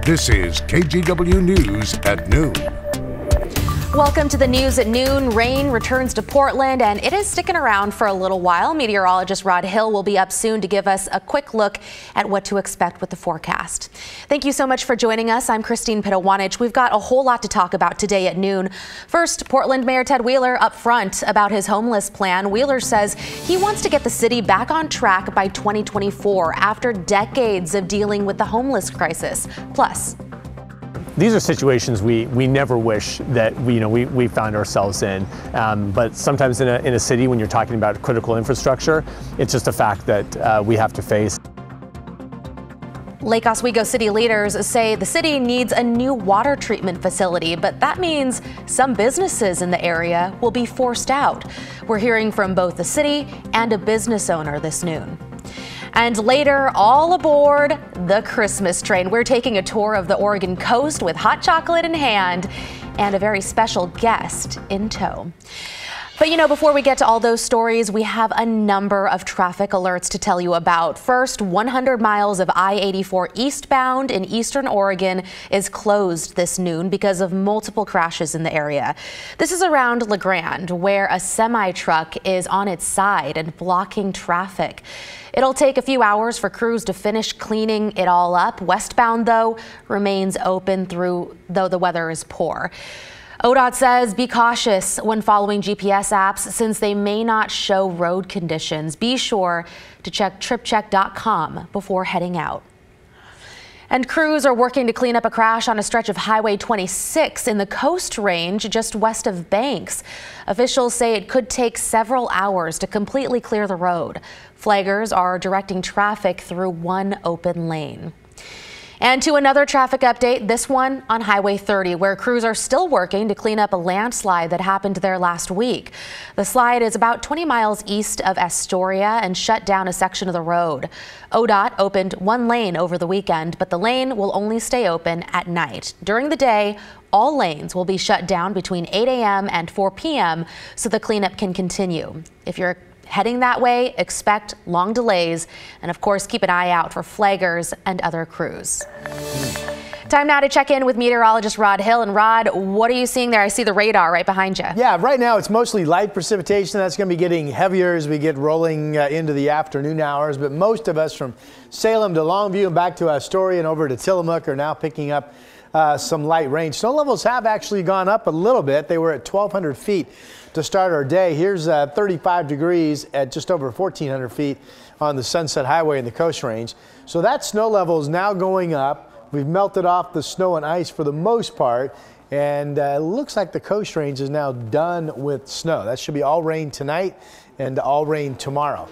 This is KGW News at noon. Welcome to the news at noon. Rain returns to Portland and it is sticking around for a little while. Meteorologist Rod Hill will be up soon to give us a quick look at what to expect with the forecast. Thank you so much for joining us. I'm Christine Pitawanich. We've got a whole lot to talk about today at noon. First, Portland Mayor Ted Wheeler up front about his homeless plan. Wheeler says he wants to get the city back on track by 2024 after decades of dealing with the homeless crisis. Plus, these are situations we never wish that we found ourselves in, but sometimes in a city, when you're talking about critical infrastructure, it's just a fact that we have to face. Lake Oswego city leaders say the city needs a new water treatment facility, but that means some businesses in the area will be forced out. We're hearing from both the city and a business owner this noon. And later, all aboard the Christmas train. We're taking a tour of the Oregon coast with hot chocolate in hand and a very special guest in tow. But before we get to all those stories, we have a number of traffic alerts to tell you about. First, 100 miles of I-84 eastbound in eastern Oregon is closed this noon because of multiple crashes in the area. This is around La Grande, where a semi-truck is on its side and blocking traffic. It'll take a few hours for crews to finish cleaning it all up. Westbound, though, remains open though the weather is poor. ODOT says be cautious when following GPS apps since they may not show road conditions. Be sure to check tripcheck.com before heading out. And crews are working to clean up a crash on a stretch of Highway 26 in the Coast Range just west of Banks. Officials say it could take several hours to completely clear the road. Flaggers are directing traffic through one open lane. And to another traffic update, this one on Highway 30, where crews are still working to clean up a landslide that happened there last week. The slide is about 20 miles east of Astoria and shut down a section of the road. ODOT opened one lane over the weekend, but the lane will only stay open at night. During the day, all lanes will be shut down between 8 a.m. and 4 p.m. so the cleanup can continue. If you're heading that way, expect long delays, and of course keep an eye out for flaggers and other crews. Time now to check in with meteorologist Rod Hill. And Rod, what are you seeing there? I see the radar right behind you. Yeah, right now it's mostly light precipitation. That's going to be getting heavier as we get rolling into the afternoon hours, but most of us from Salem to Longview and back to Astoria and over to Tillamook are now picking up some light rain. Snow levels have actually gone up a little bit. They were at 1,200 feet to start our day. Here's 35 degrees at just over 1,400 feet on the Sunset Highway in the Coast Range. So that snow level is now going up. We've melted off the snow and ice for the most part, and it looks like the Coast Range is now done with snow. That should be all rain tonight and all rain tomorrow.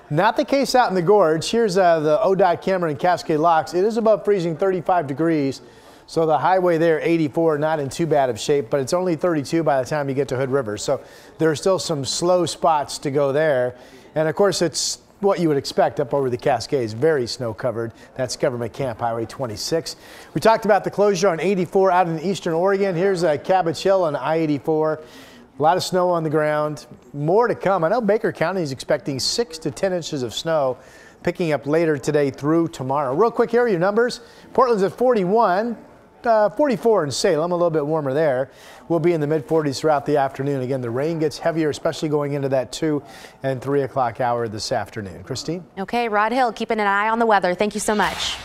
Not the case out in the gorge. Here's the ODOT camera in Cascade Locks. It is above freezing, 35 degrees. So the highway there, 84, not in too bad of shape, but it's only 32 by the time you get to Hood River. So there are still some slow spots to go there. And of course, it's what you would expect up over the Cascades, very snow covered. That's Government Camp Highway 26. We talked about the closure on 84 out in eastern Oregon. Here's Cabbage Hill on I-84. A lot of snow on the ground. More to come. I know Baker County is expecting 6 to 10 inches of snow, picking up later today through tomorrow. Real quick, here are your numbers. Portland's at 41. 44 in Salem, a little bit warmer there. We'll be in the mid-40s throughout the afternoon. Again, the rain gets heavier, especially going into that 2 and 3 o'clock hour this afternoon. Christine? Okay, Rod Hill, keeping an eye on the weather. Thank you so much.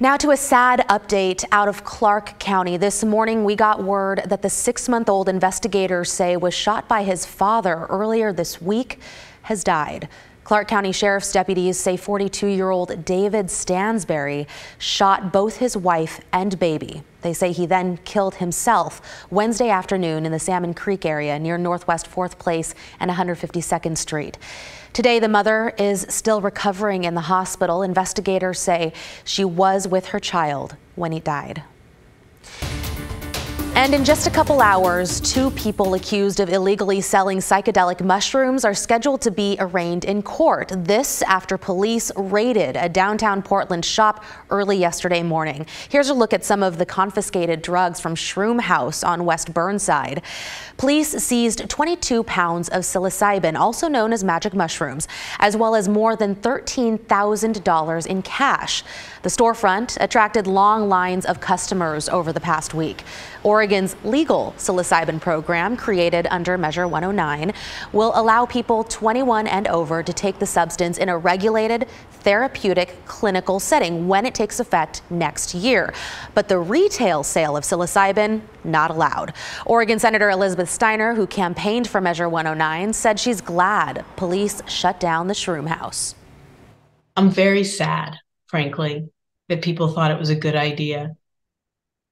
Now to a sad update out of Clark County. This morning we got word that the 6-month-old investigators say was shot by his father earlier this week has died. Clark County Sheriff's deputies say 42-year-old David Stansberry shot both his wife and baby. They say he then killed himself Wednesday afternoon in the Salmon Creek area near Northwest 4th Place and 152nd Street. Today, the mother is still recovering in the hospital. Investigators say she was with her child when he died. And in just a couple hours, 2 people accused of illegally selling psychedelic mushrooms are scheduled to be arraigned in court. This after police raided a downtown Portland shop early yesterday morning. Here's a look at some of the confiscated drugs from Shroom House on West Burnside. Police seized 22 pounds of psilocybin, also known as magic mushrooms, as well as more than $13,000 in cash. The storefront attracted long lines of customers over the past week. Oregon's legal psilocybin program, created under Measure 109, will allow people 21 and over to take the substance in a regulated therapeutic clinical setting when it takes effect next year. But the retail sale of psilocybin, not allowed. Oregon Senator Elizabeth Steiner, who campaigned for Measure 109, said she's glad police shut down the Shroom House. I'm very sad, frankly, that people thought it was a good idea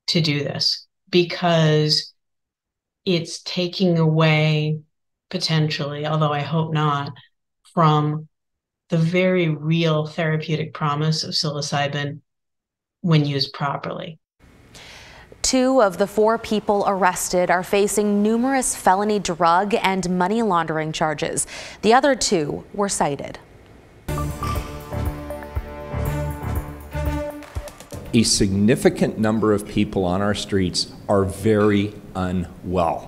to do this, because it's taking away, potentially, although I hope not, from the very real therapeutic promise of psilocybin when used properly. 2 of the 4 people arrested are facing numerous felony drug and money laundering charges. The other 2 were cited. A significant number of people on our streets are very unwell.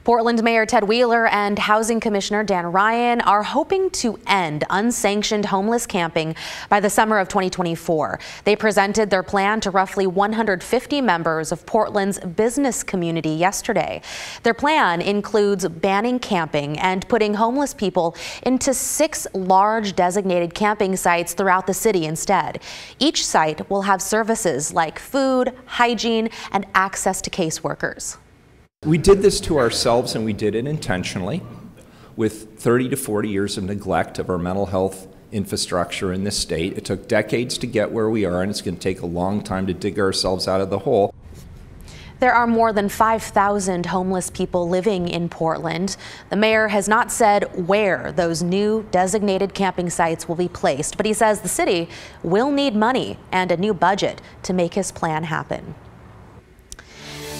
Portland Mayor Ted Wheeler and Housing Commissioner Dan Ryan are hoping to end unsanctioned homeless camping by the summer of 2024. They presented their plan to roughly 150 members of Portland's business community yesterday. Their plan includes banning camping and putting homeless people into 6 large designated camping sites throughout the city instead. Each site will have services like food, hygiene, and access to caseworkers. We did this to ourselves, and we did it intentionally, with 30 to 40 years of neglect of our mental health infrastructure in this state. It took decades to get where we are, and it's going to take a long time to dig ourselves out of the hole. There are more than 5,000 homeless people living in Portland. The mayor has not said where those new designated camping sites will be placed, but he says the city will need money and a new budget to make his plan happen.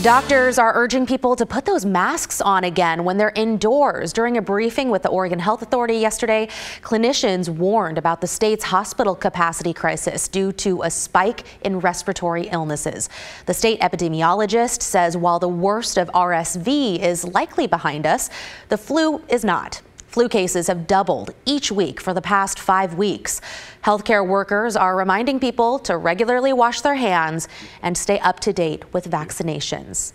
Doctors are urging people to put those masks on again when they're indoors. During a briefing with the Oregon Health Authority yesterday, clinicians warned about the state's hospital capacity crisis due to a spike in respiratory illnesses. The state epidemiologist says while the worst of RSV is likely behind us, the flu is not. Flu cases have doubled each week for the past 5 weeks. Healthcare workers are reminding people to regularly wash their hands and stay up to date with vaccinations.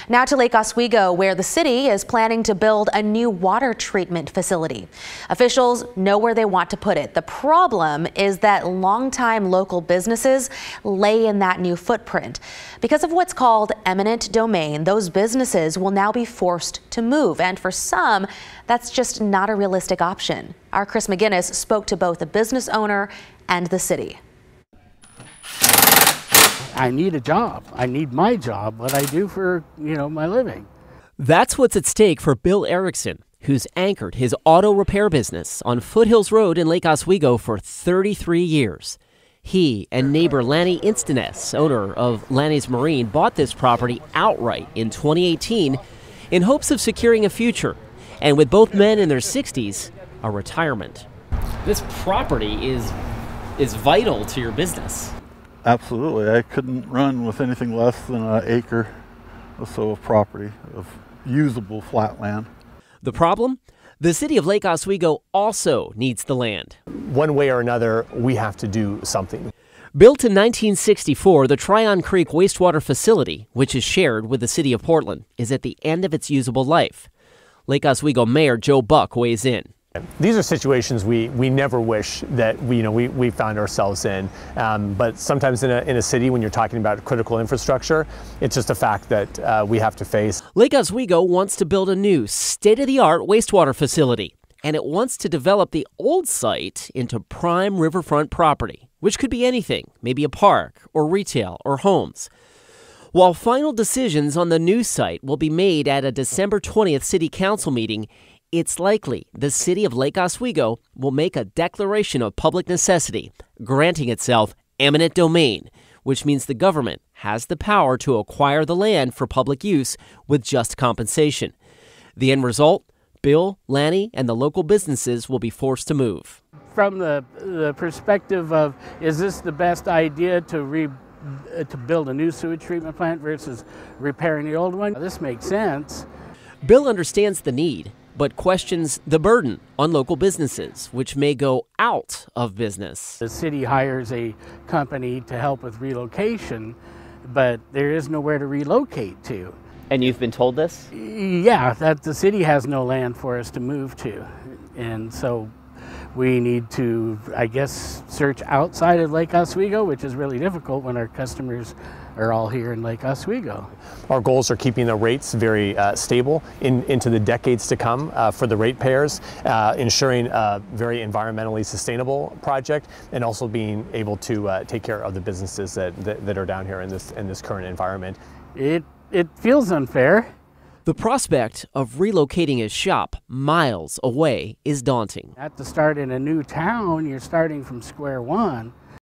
Now to Lake Oswego, where the city is planning to build a new water treatment facility. Officials know where they want to put it. The problem is that longtime local businesses lay in that new footprint. Because of what's called eminent domain, those businesses will now be forced to move. And for some, that's just not a realistic option. Our Chris McGinnis spoke to both the business owner and the city. I need a job. I need my job, what I do for, my living. That's what's at stake for Bill Erickson, who's anchored his auto repair business on Foothills Road in Lake Oswego for 33 years. He and neighbor Lanny Instaness, owner of Lanny's Marine, bought this property outright in 2018 in hopes of securing a future, and with both men in their 60s, a retirement. This property is vital to your business. Absolutely. I couldn't run with anything less than an acre or so of property, of usable flat land. The problem? The city of Lake Oswego also needs the land. One way or another, we have to do something. Built in 1964, the Tryon Creek wastewater facility, which is shared with the city of Portland, is at the end of its usable life. Lake Oswego Mayor Joe Buck weighs in. These are situations we never wish that we found ourselves in, but sometimes in a city, when you're talking about critical infrastructure, it's just a fact that we have to face. Lake Oswego wants to build a new state-of-the-art wastewater facility, and it wants to develop the old site into prime riverfront property, which could be anything, maybe a park or retail or homes. While final decisions on the new site will be made at a December 20th city council meeting, it's likely the city of Lake Oswego will make a declaration of public necessity, granting itself eminent domain, which means the government has the power to acquire the land for public use with just compensation. The end result? Bill, Lanny, and the local businesses will be forced to move. From the perspective of, is this the best idea to build a new sewage treatment plant versus repairing the old one? This makes sense. Bill understands the need, but questions the burden on local businesses, which may go out of business. The city hires a company to help with relocation, but there is nowhere to relocate to. And you've been told this? Yeah, that the city has no land for us to move to. And so we need to, I guess, search outside of Lake Oswego, which is really difficult when our customers are all here in Lake Oswego. Our goals are keeping the rates very stable into the decades to come for the ratepayers, ensuring a very environmentally sustainable project, and also being able to take care of the businesses that are down here in this current environment. It feels unfair. The prospect of relocating his shop miles away is daunting. At to start in a new town, you're starting from square one.